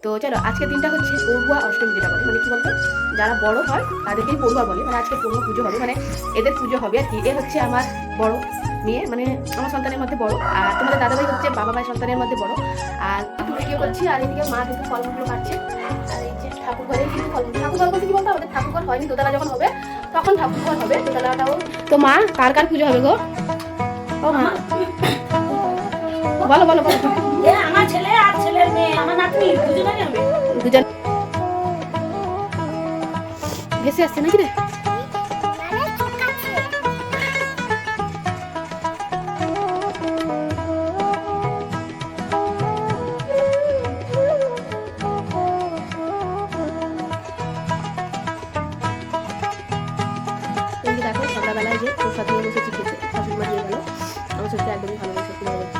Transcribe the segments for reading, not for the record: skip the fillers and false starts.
তো চলো আজকের দিনটা হচ্ছে পড়ুয়া অষ্টমী, যেটা বলে মানে কি বলতো, যারা বড় হয় তাদেরকেই পড়ুয়া বলে। মানে আজকে পড়ুয়া পুজো হবে, মানে এদের পুজো হবে আর কি। এ হচ্ছে আমার বড় মেয়ে, মানে আমার সন্তানের মধ্যে বড়, আর তোমাদের দাদাভাই হচ্ছে বাবা মায়ের সন্তানের মধ্যে বড়। আর একটু ভিডিও করছি, আর এদিকে মা কিন্তু ফলমূলগুলো কাটছে। আর এই যে ঠাকুর ঘরে কিন্তু ফলমূল, ঠাকুর ঘর বলতে কি বলতো, আমাদের ঠাকুর ঘর হয়নি, দোতলা যখন হবে তখন ঠাকুর ঘর হবে, দোতলাটাও। তো মা কার কার পুজো হবে গো? ও মা বলো বলো বলো। আমার ছেলে আর ছেলের মেয়ে, আমার নাতনি, দুজনেরই হবে। দুজন ভেসে আসছে নাকি রে? দেখো সন্ধ্যাবেলায় যে প্রসাদ নিয়ে বসেছি খেতে, শাশুড়ি মা দিয়ে গেল। আমার সত্যি একদমই ভালো লাগে, সত্যি ভালো লাগছে।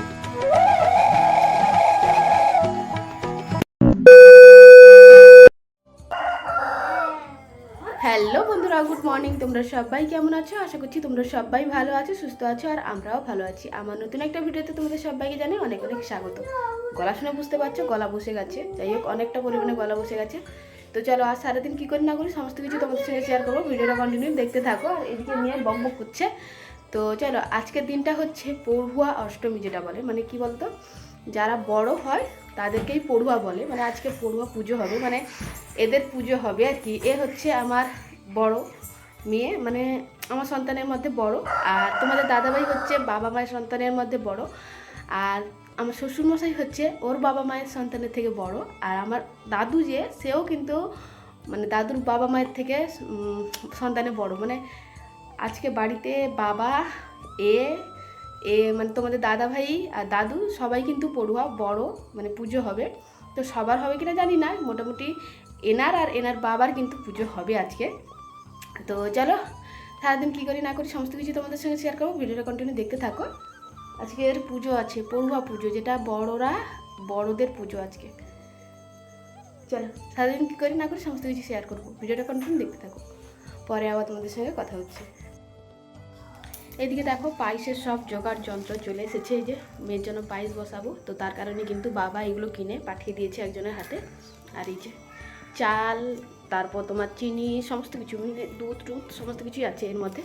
হ্যালো বন্ধুরা, গুড মর্নিং। তোমরা সবাই কেমন আছো? আশা করছি তোমরা সবাই ভালো আছো, সুস্থ আছো, আর আমরাও ভালো আছি। আমার নতুন একটা ভিডিওতে তোমাদের সবাইকে জানাই অনেক অনেক স্বাগত। গলা শুনে বুঝতে পারছো গলা বসে গেছে, যাই হোক অনেকটা পরিমাণে গলা বসে গেছে। তো চলো আজ সারাদিন কী করি না করি সমস্ত কিছু তোমাদের সঙ্গে শেয়ার করবো, ভিডিওটা কন্টিনিউ দেখতে থাকো। আর এদিকে নিয়ে বক বক করছে। তো চলো আজকের দিনটা হচ্ছে পড়ুয়া অষ্টমী, যেটা বলে মানে কি বলতো, যারা বড় হয় তাদেরকেই পড়ুয়া বলে। মানে আজকে পড়ুয়া পুজো হবে, মানে এদের পুজো হবে আর কি। এ হচ্ছে আমার বড় মেয়ে, মানে আমার সন্তানের মধ্যে বড়। আর তোমাদের দাদাভাই হচ্ছে বাবা মায়ের সন্তানের মধ্যে বড়। আর আমার শ্বশুরমশাই হচ্ছে ওর বাবা মায়ের সন্তানের থেকে বড়। আর আমার দাদু যে, সেও কিন্তু মানে দাদুর বাবা মায়ের থেকে সন্তানে বড়। মানে আজকে বাড়িতে বাবা, এ এ মানে তোমাদের দাদা ভাই আর দাদু সবাই কিন্তু পড়ুয়া বড়, মানে পুজো হবে। তো সবার হবে কিনা জানি না, মোটামুটি এনার আর এনার বাবার কিন্তু পুজো হবে আজকে। তো চলো সারাদিন কী করি না করি সমস্ত কিছু তোমাদের সঙ্গে শেয়ার করবো, ভিডিওটা কন্টিনিউ দেখতে থাকো। আজকের পুজো আছে পড়ুয়া পুজো, যেটা বড়রা বড়দের পুজো আজকে। চলো সারাদিন কী করি না করি সমস্ত কিছু শেয়ার করবো, ভিডিওটা কন্টিনিউ দেখতে থাকো, পরে আবার তোমাদের সঙ্গে কথা হচ্ছে। এদিকে দেখো পায়েসের সব জোগাড় যন্ত্র চলে এসেছে। এই যে মেয়ের জন্য পায়েস বসাবো, তো তার কারণে কিন্তু বাবা এগুলো কিনে পাঠিয়ে দিয়েছে একজনের হাতে। আর এই যে চাল, তারপর তোমার চিনি, সমস্ত কিছু, দুধ টুধ সমস্ত কিছুই আছে এর মধ্যে।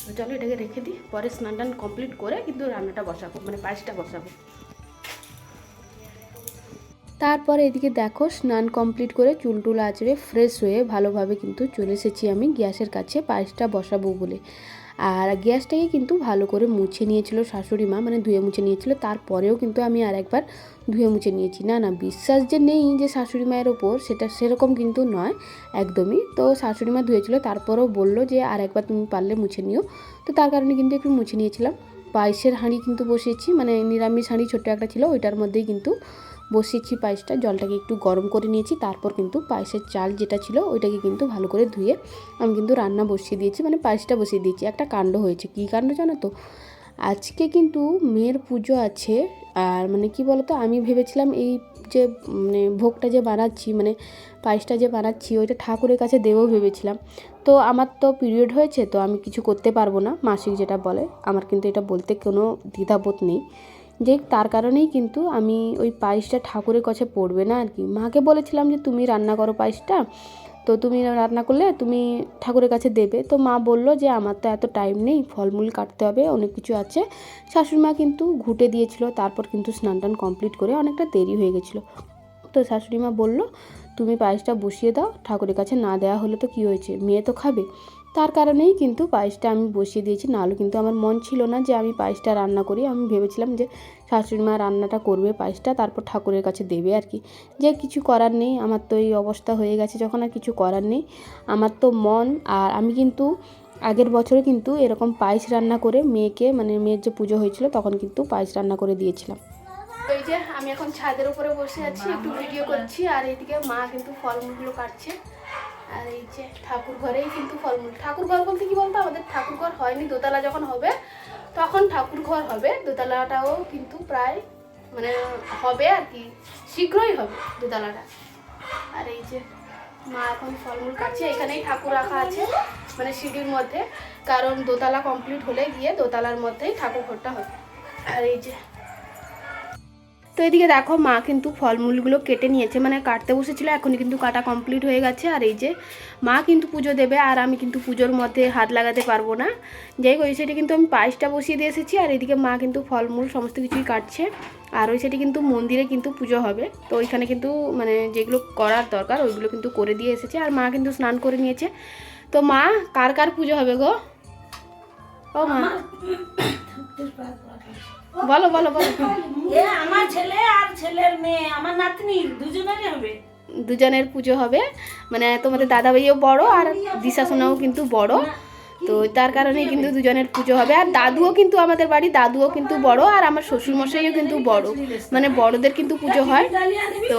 তো চলো এটাকে রেখে দিই, পরে স্নান টান কমপ্লিট করে কিন্তু রান্নাটা বসাবো, মানে পায়েসটা বসাবো। তারপরে এদিকে দেখো স্নান কমপ্লিট করে চুল টুল আঁচড়ে ফ্রেশ হয়ে ভালোভাবে কিন্তু চলে এসেছি আমি গ্যাসের কাছে পায়েসটা বসাবো বলে। আর গ্যাসটাকে কিন্তু ভালো করে মুছে নিয়েছিল শাশুড়ি মা, মানে ধুয়ে মুছে নিয়েছিল। তারপরেও কিন্তু আমি আর একবার ধুয়ে মুছে নিয়েছি। না না, বিশ্বাস যে নেই যে শাশুড়ি মায়ের ওপর, সেটা সেরকম কিন্তু নয় একদমই। তো শাশুড়ি মা ধুয়েছিল, তারপরেও বললো যে আর একবার তুমি পারলে মুছে নিও। তো তার কারণে কিন্তু একটু মুছে নিয়েছিলাম। পায়েসের হাঁড়ি কিন্তু বসিয়েছি, মানে নিরামিষ হাঁড়ি ছোট্ট একটা ছিল, ওইটার মধ্যেই কিন্তু বসিয়েছি পায়েসটা। জলটাকে একটু গরম করে নিয়েছি, তারপর কিন্তু পায়েসের চাল যেটা ছিল ওইটাকে কিন্তু ভালো করে ধুয়ে আমি কিন্তু রান্না বসিয়ে দিয়েছি, মানে পায়েসটা বসিয়ে দিয়েছি। একটা কাণ্ড হয়েছে, কী কাণ্ড জানো তো, আজকে কিন্তু মেয়ের পুজো আছে। আর মানে কি বলতো, আমি ভেবেছিলাম এই যে মানে ভোগটা যে বানাচ্ছি, মানে পায়েসটা যে বানাচ্ছি, ওইটা ঠাকুরের কাছে দেবো ভেবেছিলাম। তো আমার তো পিরিয়ড হয়েছে, তো আমি কিছু করতে পারবো না, মাসিক যেটা বলে। আমার কিন্তু এটা বলতে কোনো দ্বিধাবোধ নেই, যে তার কারণেই কিন্তু আমি ওই পায়েসটা ঠাকুরের কাছে পড়বে না আর কি। মাকে বলেছিলাম যে তুমি রান্না করো পায়েসটা, তো তুমি রান্না করলে তুমি ঠাকুরের কাছে দেবে। তো মা বললো যে আমার তো এত টাইম নেই, ফলমূল কাটতে হবে, অনেক কিছু আছে। শাশুড়ি মা কিন্তু ঘুঁটে দিয়েছিল, তারপর কিন্তু স্নান টান কমপ্লিট করে অনেকটা দেরি হয়ে গেছিলো। তো শাশুড়ি মা বললো তুমি পায়েসটা বসিয়ে দাও, ঠাকুরের কাছে না দেওয়া হলে তো কী হয়েছে, মেয়ে তো খাবে। তার কারণেই কিন্তু পায়েসটা আমি বসিয়ে দিয়েছি। নাহলে কিন্তু আমার মন ছিল না যে আমি পায়েসটা রান্না করি। আমি ভেবেছিলাম যে শাশুড়ি মা রান্নাটা করবে পায়েসটা, তারপর ঠাকুরের কাছে দেবে আর কি। যে কিছু করার নেই, আমার তো এই অবস্থা হয়ে গেছে যখন, আর কিছু করার নেই। আমার তো মন, আর আমি কিন্তু আগের বছরে কিন্তু এরকম পায়েস রান্না করে মেয়েকে, মানে মেয়ের যে পুজো হয়েছিল তখন কিন্তু পায়েস রান্না করে দিয়েছিলাম। এই যে আমি এখন ছাদের উপরে বসে আছি, একটু ভিডিও করছি। আর এইদিকে মা কিন্তু ফলমূলগুলো কাটছে। আর এই যে ঠাকুর ঘরেই কিন্তু ফলমূল, ঠাকুর ঘর বলতে কি বলতো, আমাদের ঠাকুর ঘর হয়নি, দোতলা যখন হবে তখন ঠাকুর ঘর হবে। দোতলাটাও কিন্তু প্রায় মানে হবে আর কি, শীঘ্রই হবে দোতলাটা। আর এই যে মা এখন ফলমূল কাটছে, এখানেই ঠাকুর রাখা আছে মানে সিঁড়ির মধ্যে, কারণ দোতলা কমপ্লিট হলে গিয়ে দোতলার মধ্যেই ঠাকুর ঘরটা হবে। আর এই যে, তো তো এদিকে দেখো মা কিন্তু ফলমূলগুলো কেটে নিয়েছে, মানে কাটতে বসেছিল, এখনই কিন্তু কাটা কমপ্লিট হয়ে গেছে। আর এই যে মা কিন্তু পুজো দেবে, আর আমি কিন্তু পুজোর মধ্যে হাত লাগাতে পারবো না। যাই হোক, ওই সাইডে কিন্তু আমি পায়েসটা বসিয়ে দিয়ে এসেছি, আর এদিকে মা কিন্তু ফলমূল সমস্ত কিছুই কাটছে। আর ওই সাইডে কিন্তু মন্দিরে কিন্তু পুজো হবে, তো ওইখানে কিন্তু মানে যেগুলো করার দরকার ওইগুলো কিন্তু করে দিয়ে এসেছে। আর মা কিন্তু স্নান করে নিয়েছে। তো মা, কার কার পুজো হবে গো? ও মা, বলো বলো বলো। আমার ছেলে আর ছেলের মেয়ে, আমার নাতনি দুজনেরই হবে। দুজনের পুজো হবে, মানে তোমাদের দাদা ভাইও বড় আর দিশা সোনাও কিন্তু বড়, তো তার কারণে কিন্তু দুজনের পুজো হবে। আর দাদুও কিন্তু আমাদের বাড়ি দাদুও কিন্তু বড়, আর আমার শ্বশুরমশাইও কিন্তু বড়, মানে বড়দের কিন্তু পুজো হয়। তো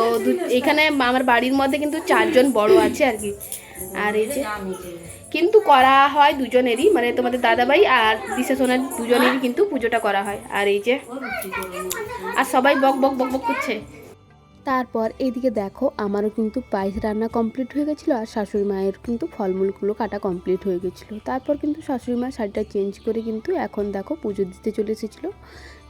এখানে আমার বাড়ির মধ্যে কিন্তু 4 জন বড় আছে আর কি। আর এই যে কিন্তু করা হয় দুজনেরই, মানে তোমাদের দাদাভাই আর দিশা সোনার দুজনেরই কিন্তু পুজোটা করা হয়। আর এই যে আর সবাই বক বক বক বক করছে। তারপর এইদিকে দেখো আমারও কিন্তু পায়েস রান্না কমপ্লিট হয়ে গেছিলো, আর শাশুড়ি মায়ের কিন্তু ফলমূলগুলো কাটা কমপ্লিট হয়ে গেছিলো। তারপর কিন্তু শাশুড়ি মা শাড়িটা চেঞ্জ করে কিন্তু এখন দেখো পুজো দিতে চলে এসেছিলো।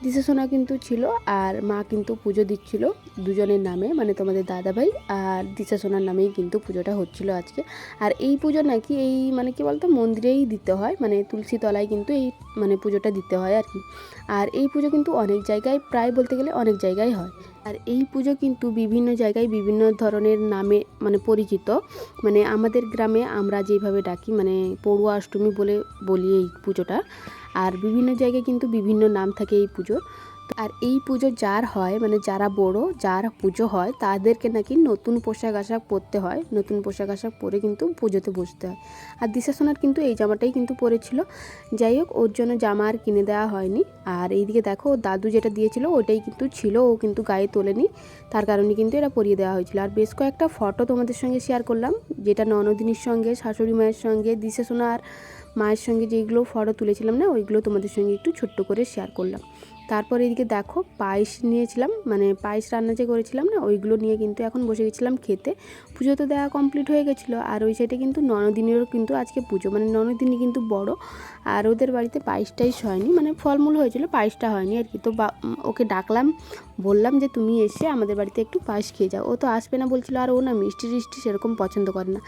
দিশা সোনা কিন্তু ছিল, আর মা কিন্তু পুজো দিচ্ছিল দুজনের নামে, মানে তোমাদের দাদাভাই আর দিশা সোনার নামেই কিন্তু পুজোটা হচ্ছিল আজকে। আর এই পুজো নাকি এই মানে কি বলতো মন্দিরেই দিতে হয়, মানে তুলসী তলায় কিন্তু এই মানে পুজোটা দিতে হয় আর কি। আর এই পুজো কিন্তু অনেক জায়গায়, প্রায় বলতে গেলে অনেক জায়গায় হয়। আর এই পুজো কিন্তু বিভিন্ন জায়গায় বিভিন্ন ধরনের নামে মানে পরিচিত, মানে আমাদের গ্রামে আমরা যেভাবে ডাকি মানে পড়ুয়া অষ্টমী বলে বলি এই পুজোটা। আর বিভিন্ন জায়গায় কিন্তু বিভিন্ন নাম থাকে এই পুজোর। আর এই পুজো যার হয় মানে যারা বড় যার পুজো হয় তাদেরকে নাকি নতুন পোশাক আশাক পরতে হয়, নতুন পোশাক আশাক পরে কিন্তু পুজোতে বসতে হয়। আর দিশা সোনার কিন্তু এই জামাটাই কিন্তু পরেছিল। যাই হোক, ওর জন্য জামা আর কিনে দেওয়া হয়নি। আর এইদিকে দেখো ওর দাদু যেটা দিয়েছিল ওটাই কিন্তু ছিল, ও কিন্তু গায়ে তোলেনি, তার কারণে কিন্তু এটা পরিয়ে দেওয়া হয়েছিল। আর বেশ কয়েকটা ফটো তোমাদের সঙ্গে শেয়ার করলাম, যেটা ননদিনীর সঙ্গে শাশুড়ি মায়ের সঙ্গে দিশা সোনা আর মায়ের সঙ্গে যেগুলো ফটো তুলেছিলাম না, ওইগুলো তোমাদের সঙ্গে একটু ছোট্ট করে শেয়ার করলাম। তারপর এদিকে দেখো পায়েস নিয়েছিলাম, মানে পায়েস রান্না যে করেছিলাম না ওইগুলো নিয়ে কিন্তু এখন বসে গেছিলাম খেতে। পুজো তো দেওয়া কমপ্লিট হয়ে গেছিলো। আর ওই সাইডে কিন্তু ননদিনীরও কিন্তু আজকে পুজো, মানে ননদিনী কিন্তু বড়, আর ওদের বাড়িতে পায়েস টাইস হয়নি, মানে ফলমূল হয়েছিল, পায়েসটা হয়নি আর কি। তো ওকে ডাকলাম, বললাম যে তুমি এসে আমাদের বাড়িতে একটু পায়েস খেয়ে যাও। ও তো আসবে না বলছিল, আর ও না মিষ্টি টিষ্টি সেরকম পছন্দ করে না।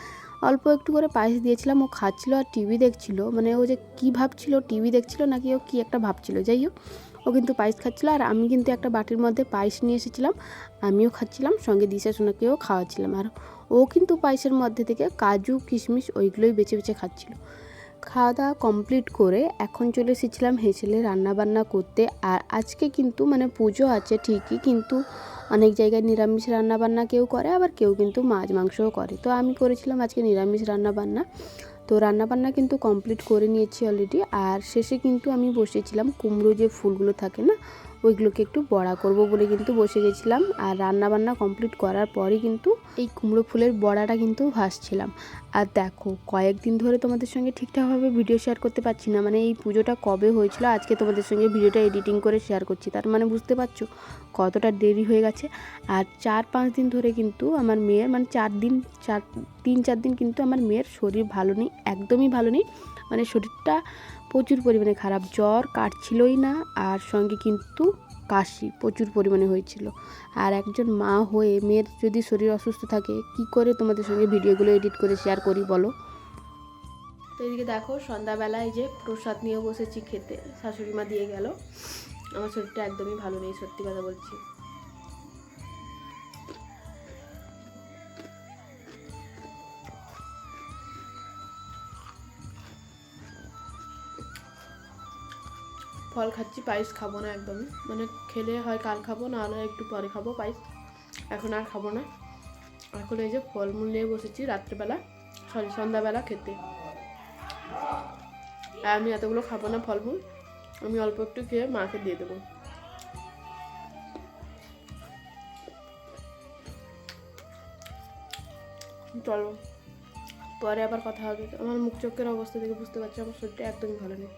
অল্প একটু করে পায়েস দিয়েছিলাম, ও খাচ্ছিল আর টিভি দেখছিল, মানে ও যে কী ভাবছিল, টিভি দেখছিল নাকি ও কী একটা ভাবছিল। যাই হোক, ও কিন্তু পায়েস খাচ্ছিলো, আর আমি কিন্তু একটা বাটির মধ্যে পায়েস নিয়ে এসেছিলাম, আমিও খাচ্ছিলাম, সঙ্গে দিশা সোনাকেও খাওয়াচ্ছিলাম। আর ও কিন্তু পায়েসের মধ্যে থেকে কাজু কিশমিশ ওইগুলোই বেছে বেছে খাচ্ছিল। খাওয়া দাওয়া কমপ্লিট করে এখন চলে এসেছিলাম হেসেলে রান্নাবান্না করতে। আর আজকে কিন্তু মানে পুজো আছে ঠিকই, কিন্তু অনেক জায়গায় নিরামিষ রান্নাবান্না কেউ করে, আবার কেউ কিন্তু মাছ মাংসও করে। তো আমি করেছিলাম আজকে নিরামিষ রান্নাবান্না। তো রান্নাবান্না কিন্তু কমপ্লিট করে নিয়েছি অলরেডি। আর শেষে কিন্তু আমি বসেছিলাম কুমড়ো যে ফুলগুলো থাকে না ওইগুলোকে একটু বড়া করব বলে কিন্তু বসে গেছিলাম। আর রান্নাবান্না কমপ্লিট করার পরই কিন্তু এই কুমড়ো ফুলের বড়াটা কিন্তু ভাজছিলাম। আর দেখো কয়েকদিন ধরে তোমাদের সঙ্গে ঠিকঠাকভাবে ভিডিও শেয়ার করতে পারছি না, মানে এই পুজোটা কবে হয়েছিল আজকে তোমাদের সঙ্গে ভিডিওটা এডিটিং করে শেয়ার করছি, তার মানে বুঝতে পারছো কতটা দেরি হয়ে গেছে। আর 4-5 দিন ধরে কিন্তু আমার মেয়ের মানে 3-4 দিন কিন্তু আমার মেয়ের শরীর ভালো নেই, একদমই ভালো নেই, মানে শরীরটা প্রচুর পরিমাণে খারাপ, জ্বর কাটছিলই না, আর সঙ্গে কিন্তু কাশি প্রচুর পরিমাণে হয়েছিল। আর একজন মা হয়ে মেয়ের যদি শরীর অসুস্থ থাকে কি করে তোমাদের সঙ্গে ভিডিওগুলো এডিট করে শেয়ার করি বলো। তো এদিকে দেখো সন্ধ্যাবেলায় যে প্রসাদ নিয়ে বসেছি খেতে, শাশুড়ি মা দিয়ে গেল। আমার শরীরটা একদমই ভালো নেই, সত্যি কথা বলছি। ফল খাচ্ছি, পায়েস খাবো না একদমই, মানে খেলে হয় কাল খাবো, না হলে একটু পরে খাবো পায়েস, এখন আর খাবো না। এখন এই যে ফলমূল নিয়ে বসেছি রাত্রেবেলা সন্ধ্যাবেলা খেতে। আর আমি এতগুলো খাবো না ফলমূল, আমি অল্প একটু খেয়ে মাকে দিয়ে দেবো। চলো পরে আবার কথা হবে। আমার মুখ চোখের অবস্থা থেকে বুঝতে পারছি আমার শরীরটা একদমই ভালো নেই।